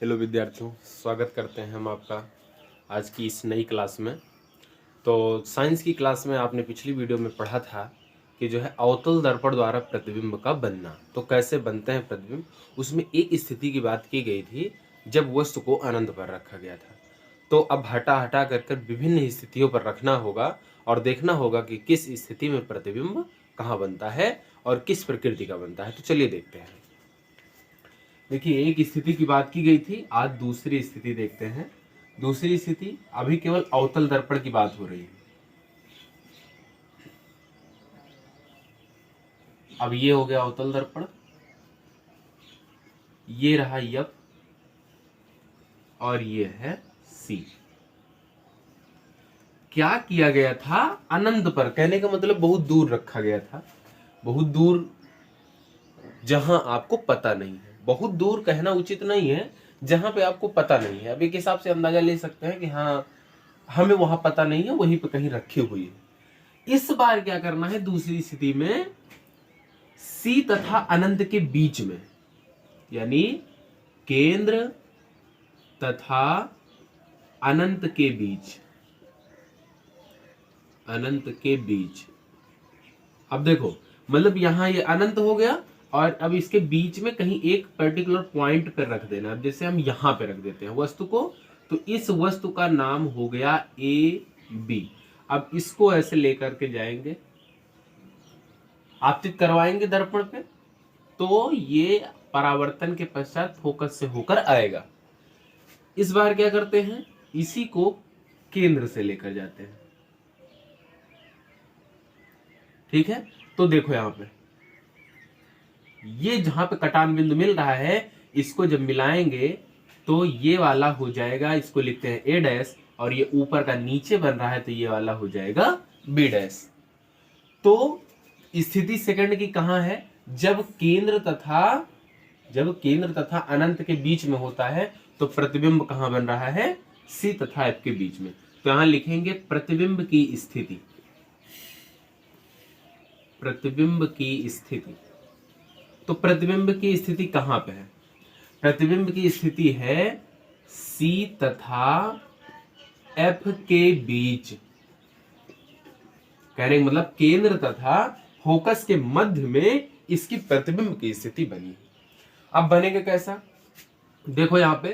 Hello विद्यार्थियों, स्वागत करते हैं हम आपका आज की इस नई क्लास में। तो साइंस की क्लास में आपने पिछली वीडियो में पढ़ा था कि जो है अवतल दर्पण द्वारा प्रतिबिंब का बनना। तो कैसे बनते हैं प्रतिबिंब, उसमें एक स्थिति की बात की गई थी जब वस्तु को अनंत पर रखा गया था। तो अब हटा हटा कर विभिन्न स्थितियों पर रखना होगा और देखना होगा कि किस स्थिति में प्रतिबिंब कहाँ बनता है और किस प्रकृति का बनता है। तो चलिए देखते हैं। देखिए, एक स्थिति की बात की गई थी, आज दूसरी स्थिति देखते हैं। दूसरी स्थिति, अभी केवल अवतल दर्पण की बात हो रही है। अब ये हो गया अवतल दर्पण, ये रहा यप और ये है सी। क्या किया गया था, अनंत पर, कहने का मतलब बहुत दूर रखा गया था, बहुत दूर जहां आपको पता नहीं है। बहुत दूर कहना उचित नहीं है, जहां पे आपको पता नहीं है। अब एक हिसाब से अंदाजा ले सकते हैं कि हाँ, हमें वहां पता नहीं है, वहीं पे कहीं रखी हुई है। इस बार क्या करना है, दूसरी स्थिति में सी तथा अनंत के बीच में, यानी केंद्र तथा अनंत के बीच, अनंत के बीच। अब देखो, मतलब यहां ये अनंत हो गया और अब इसके बीच में कहीं एक पर्टिकुलर पॉइंट पर रख देना। अब जैसे हम यहां पे रख देते हैं वस्तु को, तो इस वस्तु का नाम हो गया ए बी। अब इसको ऐसे लेकर के जाएंगे, आपतित करवाएंगे दर्पण पे, तो ये परावर्तन के पश्चात फोकस से होकर आएगा। इस बार क्या करते हैं, इसी को केंद्र से लेकर जाते हैं। ठीक है, तो देखो यहां पे ये जहां पे कटान बिंदु मिल रहा है, इसको जब मिलाएंगे तो ये वाला हो जाएगा, इसको लिखते हैं ए डैश, और ये ऊपर का नीचे बन रहा है तो ये वाला हो जाएगा बी डैश। तो स्थिति सेकंड की कहां है, जब केंद्र तथा अनंत के बीच में होता है तो प्रतिबिंब कहां बन रहा है, सी तथा एफ के बीच में। तो यहां लिखेंगे प्रतिबिंब की स्थिति, प्रतिबिंब की स्थिति। तो प्रतिबिंब की स्थिति कहां पे है, प्रतिबिंब की स्थिति है सी तथा एफ के बीच। कहने का मतलब केंद्र तथा फोकस के मध्य में इसकी प्रतिबिंब की स्थिति बनी। अब बनेगा कैसा, देखो यहां पे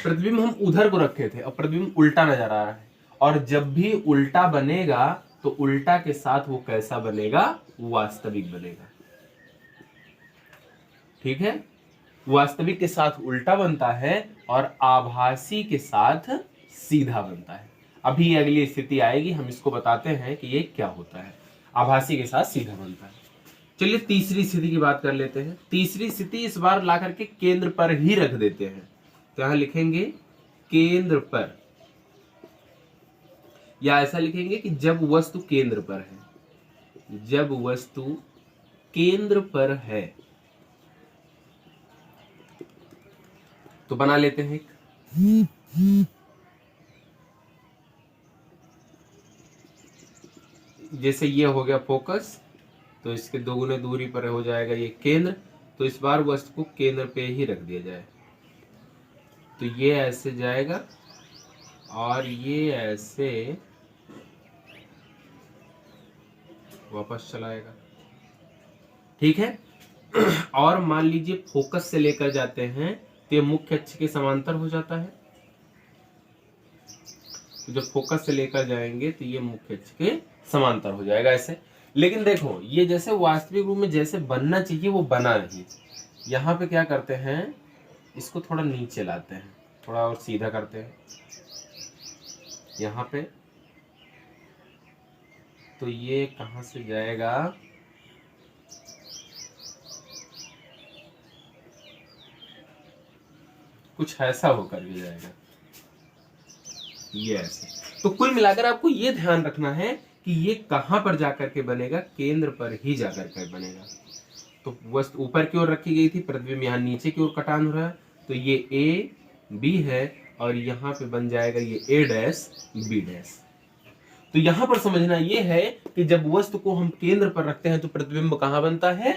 प्रतिबिंब हम उधर को रखे थे और प्रतिबिंब उल्टा नजर आ रहा है, और जब भी उल्टा बनेगा तो उल्टा के साथ वो कैसा बनेगा, वास्तविक बनेगा। ठीक है, वास्तविक के साथ उल्टा बनता है और आभासी के साथ सीधा बनता है। अभी अगली स्थिति आएगी, हम इसको बताते हैं कि ये क्या होता है, आभासी के साथ सीधा बनता है। चलिए तीसरी स्थिति की बात कर लेते हैं। तीसरी स्थिति इस बार ला करके केंद्र पर ही रख देते हैं, तो यहां लिखेंगे केंद्र पर, या ऐसा लिखेंगे कि जब वस्तु केंद्र पर है, जब वस्तु केंद्र पर है। तो बना लेते हैं एक, जैसे ये हो गया फोकस, तो इसके दोगुने दूरी पर हो जाएगा ये केंद्र। तो इस बार वस्तु को केंद्र पे ही रख दिया जाए, तो ये ऐसे जाएगा और ये ऐसे वापस चलाएगा। ठीक है, और मान लीजिए फोकस से लेकर जाते हैं तो ये मुख्य अक्ष के समांतर हो जाता है। तो जब फोकस से लेकर जाएंगे तो ये मुख्य अक्ष के समांतर हो जाएगा ऐसे। लेकिन देखो, ये जैसे वास्तविक रूप में जैसे बनना चाहिए वो बना नहीं। यहाँ पे क्या करते हैं, इसको थोड़ा नीचे लाते हैं, थोड़ा और सीधा करते हैं यहाँ पे, तो ये कहां से जाएगा, कुछ ऐसा होकर के जाएगा, ये ऐसे। तो कुल मिलाकर आपको ये ध्यान रखना है कि ये कहां पर जाकर के बनेगा, केंद्र पर ही जाकर के बनेगा। तो वस्तु ऊपर की ओर रखी गई थी, प्रतिबिंब यहाँ नीचे की ओर कटान हो रहा है, तो ये ए बी है और यहाँ पे बन जाएगा ये ए डैश बी डैश। तो यहां पर समझना ये है कि जब वस्तु को हम केंद्र पर रखते हैं तो प्रतिबिंब कहां बनता है,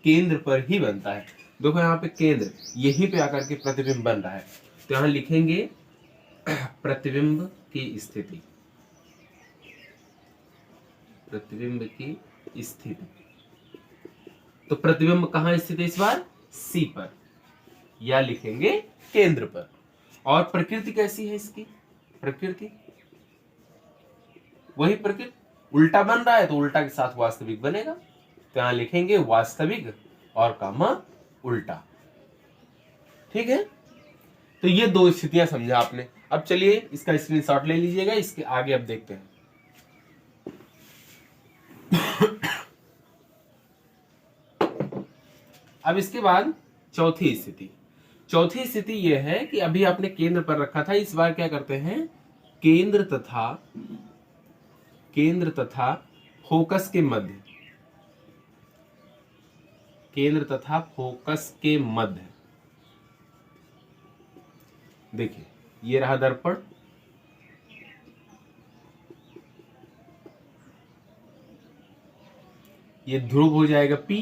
केंद्र पर ही बनता है। देखो यहाँ पे केंद्र, यहीं पे आकर के प्रतिबिंब बन रहा है। तो यहां लिखेंगे प्रतिबिंब की स्थिति, प्रतिबिंब की स्थिति। तो प्रतिबिंब कहां स्थित है इस बार? सी पर, या लिखेंगे केंद्र पर। और प्रकृति कैसी है इसकी? प्रकृति वही प्रकृति, उल्टा बन रहा है तो उल्टा के साथ वास्तविक बनेगा, तो यहां लिखेंगे वास्तविक और कामा उल्टा। ठीक है, तो ये दो स्थितियां समझा आपने। अब चलिए इसका स्क्रीनशॉट ले लीजिएगा, इसके आगे अब देखते हैं। अब इसके बाद चौथी स्थिति। चौथी स्थिति यह है कि अभी आपने केंद्र पर रखा था, इस बार क्या करते हैं, केंद्र तथा फोकस के मध्य, केंद्र तथा फोकस के मध्य। देखिए ये रहा दर्पण, ये ध्रुव हो जाएगा P,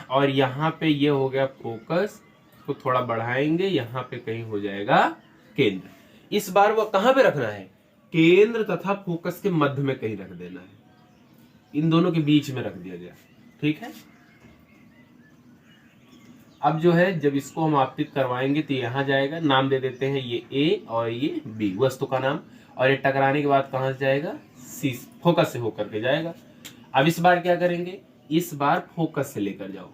और यहां पे ये हो गया फोकस, को थोड़ा बढ़ाएंगे, यहां पे कहीं हो जाएगा केंद्र। इस बार वो कहां पे रखना है? केंद्र तथा फोकस के मध्य में कहीं रख देना है, इन दोनों के बीच में रख दिया गया। ठीक है, अब जो है जब इसको हम आपतित करवाएंगे तो यहां जाएगा, नाम दे देते हैं ये A और ये B, वस्तु का नाम, और ये टकराने के बाद कहां से जाएगा? C, फोकस से होकर के जाएगा। अब इस बार क्या करेंगे, इस बार फोकस से लेकर जाओ।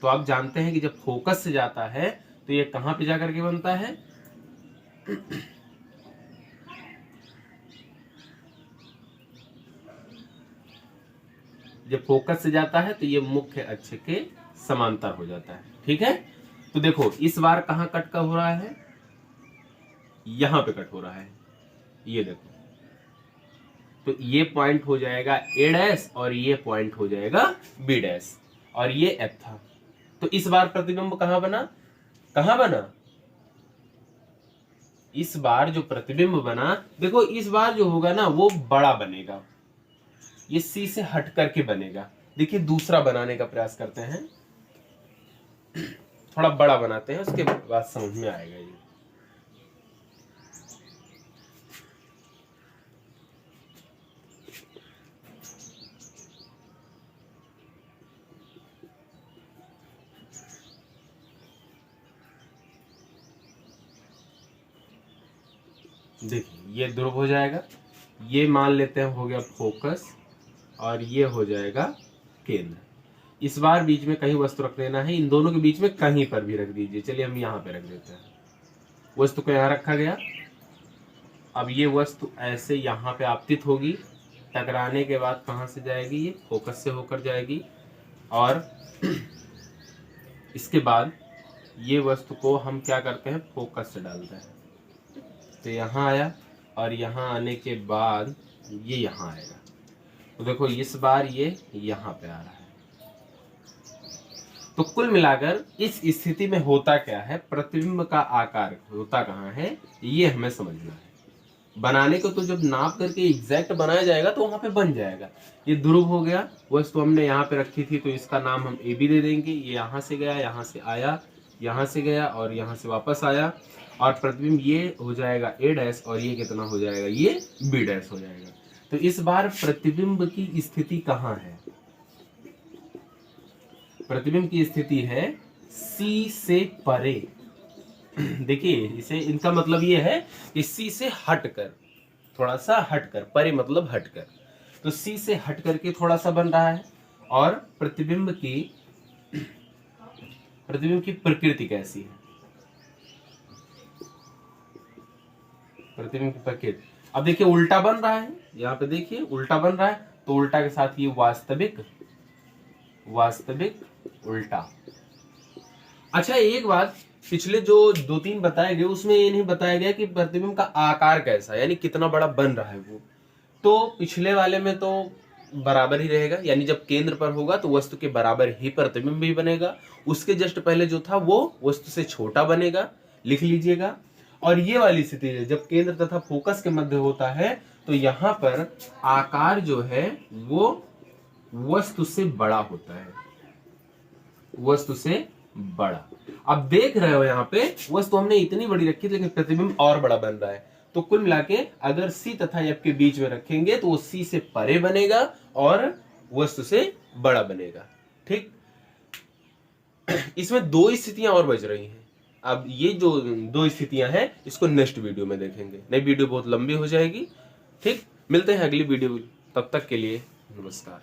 तो आप जानते हैं कि जब फोकस से जाता है तो ये कहां पे जाकर के बनता है? जब फोकस से जाता है तो ये मुख्य अक्ष के समांतर हो जाता है। ठीक है, तो देखो इस बार कहां कट का हो रहा है? यहां पे कट हो रहा है, ये देखो, तो ये पॉइंट हो जाएगा A' और ये पॉइंट हो जाएगा B', और ये F था। तो इस बार प्रतिबिंब कहां बना? कहां बना? इस बार जो प्रतिबिंब बना, देखो इस बार जो होगा ना वो बड़ा बनेगा, ये C से हट करके बनेगा। देखिए दूसरा बनाने का प्रयास करते हैं, थोड़ा बड़ा बनाते हैं, उसके बाद समझ में आएगा ये। देखिए ये ध्रुव हो जाएगा, ये मान लेते हैं हो गया फोकस, और ये हो जाएगा केंद्र। इस बार बीच में कहीं वस्तु रख देना है, इन दोनों के बीच में कहीं पर भी रख दीजिए। चलिए हम यहाँ पे रख देते हैं, वस्तु को यहाँ रखा गया। अब ये वस्तु ऐसे यहाँ पे आपतित होगी, टकराने के बाद कहाँ से जाएगी? ये फोकस से होकर जाएगी, और इसके बाद ये वस्तु को हम क्या करते हैं? फोकस से डालते हैं, तो यहाँ आया, और यहाँ आने के बाद ये यहाँ आएगा। तो देखो इस बार ये यहाँ पे आ रहा है। तो कुल मिलाकर इस स्थिति में होता क्या है, प्रतिबिंब का आकार होता कहाँ है, ये हमें समझना है। बनाने को तो जब नाप करके एग्जैक्ट बनाया जाएगा तो वहां पे बन जाएगा। ये ध्रुव हो गया, वस्तु हमने यहाँ पे रखी थी तो इसका नाम हम AB दे देंगे। ये यहाँ से गया, यहाँ से आया, यहाँ से गया और यहाँ से वापस आया, और प्रतिबिंब ये हो जाएगा A' और ये कितना हो जाएगा? ये B' हो जाएगा। तो इस बार प्रतिबिंब की स्थिति कहाँ है? प्रतिबिंब की स्थिति है C से परे। देखिए इसे, इनका मतलब ये है कि C से हटकर, थोड़ा सा हटकर, परे मतलब हटकर, तो C से हट करके थोड़ा सा बन रहा है। और प्रतिबिंब की प्रकृति कैसी है? प्रतिबिंब की प्रकृति, अब देखिए उल्टा बन रहा है, यहाँ पे देखिए उल्टा बन रहा है, तो उल्टा के साथ ये वास्तविक उल्टा। अच्छा एक बात, पिछले जो 2-3 बताए गए उसमें ये नहीं बताया गया कि प्रतिबिंब का आकार कैसा, यानी कितना बड़ा बन रहा है वो। तो पिछले वाले में तो बराबर ही रहेगा, यानी जब केंद्र पर होगा तो वस्तु के बराबर ही प्रतिबिंब भी बनेगा। उसके जस्ट पहले जो था वो वस्तु से छोटा बनेगा, लिख लीजिएगा। और ये वाली स्थिति जब केंद्र तथा फोकस के मध्य होता है तो यहाँ पर आकार जो है वो वस्तु से बड़ा होता है, वस्तु से बड़ा। अब देख रहे हो यहाँ पे वस्तु हमने इतनी बड़ी रखी लेकिन प्रतिबिंब और बड़ा बन रहा है। तो कुल मिला के अगर C तथा F के बीच में रखेंगे तो वो C से परे बनेगा और वस्तु से बड़ा बनेगा। ठीक, इसमें दो स्थितियां और बच रही हैं। अब ये जो दो स्थितियां हैं इसको नेक्स्ट वीडियो में देखेंगे। नई वीडियो बहुत लंबी हो जाएगी। ठीक, मिलते हैं अगली वीडियो, तब तक के लिए नमस्कार।